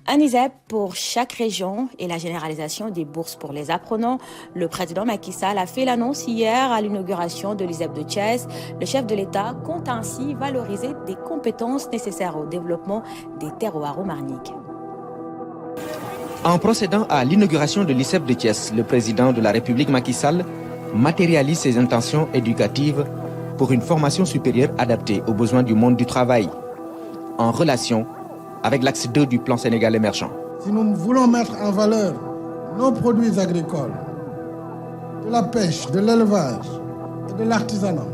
Un ISEP pour chaque région et la généralisation des bourses pour les apprenants. Le président Macky Sall a fait l'annonce hier à l'inauguration de l'ISEP de Thiès. Le chef de l'État compte ainsi valoriser des compétences nécessaires au développement des terroirs marniques. En procédant à l'inauguration de l'ISEP de Thiès, le président de la République Macky Sall matérialise ses intentions éducatives pour une formation supérieure adaptée aux besoins du monde du travail, en relation avec l'axe 2 du plan Sénégal émergent. Si nous voulons mettre en valeur nos produits agricoles, de la pêche, de l'élevage et de l'artisanat,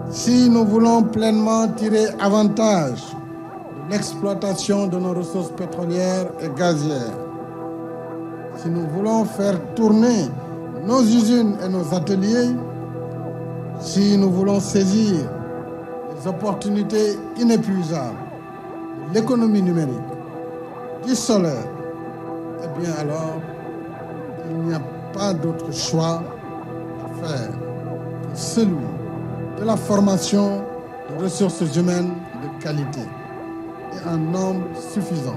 si nous voulons pleinement tirer avantage de l'exploitation de nos ressources pétrolières et gazières, si nous voulons faire tourner nos usines et nos ateliers, si nous voulons saisir les opportunités inépuisables, l'économie numérique, du solaire, eh bien alors, il n'y a pas d'autre choix à faire que celui de la formation de ressources humaines de qualité et un nombre suffisant,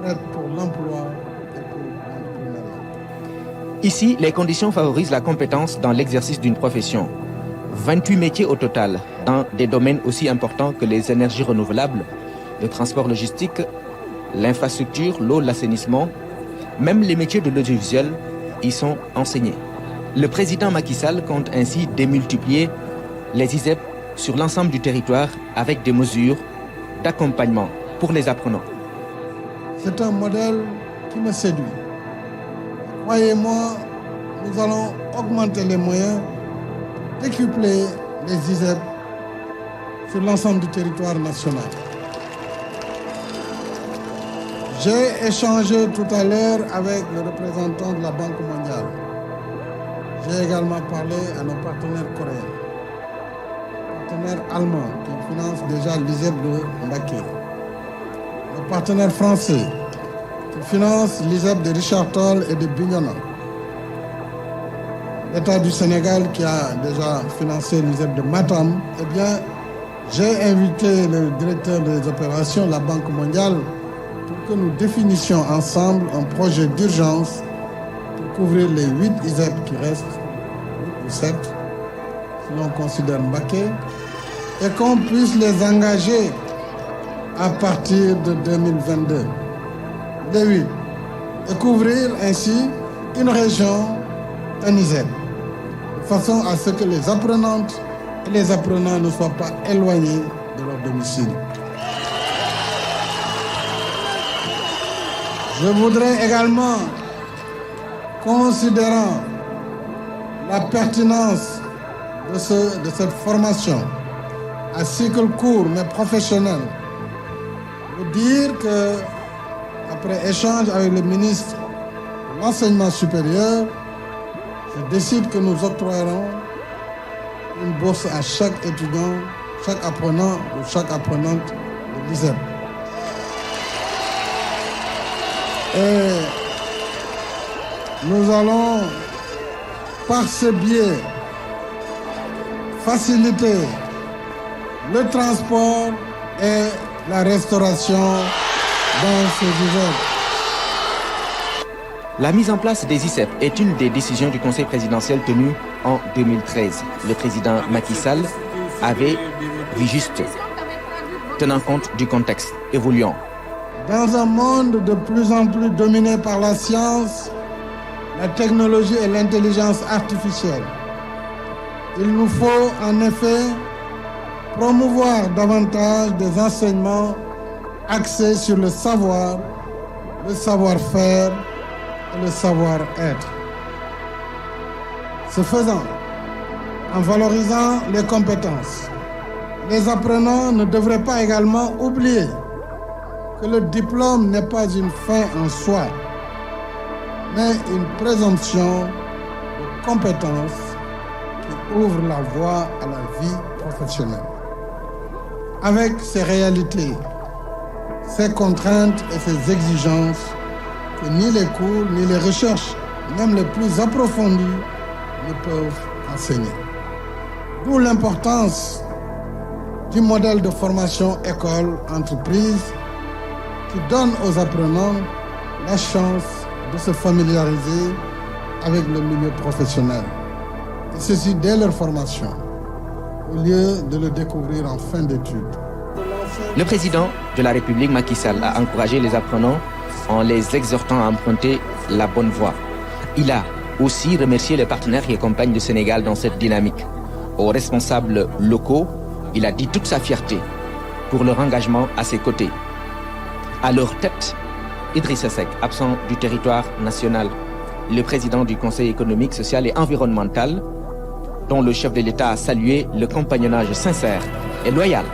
prêtes pour l'emploi et pour l'entrepreneuriat. Ici, les conditions favorisent la compétence dans l'exercice d'une profession. 28 métiers au total, dans des domaines aussi importants que les énergies renouvelables, le transport logistique, l'infrastructure, l'eau, l'assainissement, même les métiers de l'audiovisuel y sont enseignés. Le président Macky Sall compte ainsi démultiplier les ISEP sur l'ensemble du territoire avec des mesures d'accompagnement pour les apprenants. C'est un modèle qui me séduit. Croyez-moi, nous allons augmenter les moyens, décupler les ISEP sur l'ensemble du territoire national. J'ai échangé tout à l'heure avec le représentant de la Banque mondiale. J'ai également parlé à nos partenaires coréens, partenaires allemands qui financent déjà l'ISEP de Mbaké, nos partenaires français qui financent l'ISEP de Richard Toll et de Bignona, l'État du Sénégal qui a déjà financé l'ISEP de Matam. Eh bien, j'ai invité le directeur des opérations de la Banque mondiale pour que nous définissions ensemble un projet d'urgence pour couvrir les 8 ISEP qui restent, ou 7, si l'on considère Mbaké, et qu'on puisse les engager à partir de 2022, les 8, et couvrir ainsi une région, un ISEP, de façon à ce que les apprenantes et les apprenants ne soient pas éloignés de leur domicile. Je voudrais également, considérant la pertinence de cette formation à cycle court mais professionnel, vous dire que, après échange avec le ministre de l'Enseignement supérieur, je décide que nous octroyerons une bourse à chaque étudiant, chaque apprenant ou chaque apprenante de l'ISEP. Et nous allons, par ce biais, faciliter le transport et la restauration dans ces ISEP. La mise en place des ISEP est une des décisions du Conseil présidentiel tenu en 2013. Le président Macky Sall avait vu juste, tenant compte du contexte évoluant. Dans un monde de plus en plus dominé par la science, la technologie et l'intelligence artificielle, il nous faut en effet promouvoir davantage des enseignements axés sur le savoir, le savoir-faire et le savoir-être. Ce faisant, en valorisant les compétences, les apprenants ne devraient pas également oublier que le diplôme n'est pas une fin en soi, mais une présomption de compétences qui ouvre la voie à la vie professionnelle. Avec ses réalités, ses contraintes et ses exigences que ni les cours ni les recherches, même les plus approfondies, ne peuvent enseigner. D'où l'importance du modèle de formation école-entreprise qui donne aux apprenants la chance de se familiariser avec le milieu professionnel. Et ceci dès leur formation, au lieu de le découvrir en fin d'études. Le président de la République, Macky Sall, a encouragé les apprenants en les exhortant à emprunter la bonne voie. Il a aussi remercié les partenaires qui accompagnent le Sénégal dans cette dynamique. Aux responsables locaux, il a dit toute sa fierté pour leur engagement à ses côtés. À leur tête, Idrissa Seck, absent du territoire national, le président du Conseil économique, social et environnemental, dont le chef de l'État a salué le compagnonnage sincère et loyal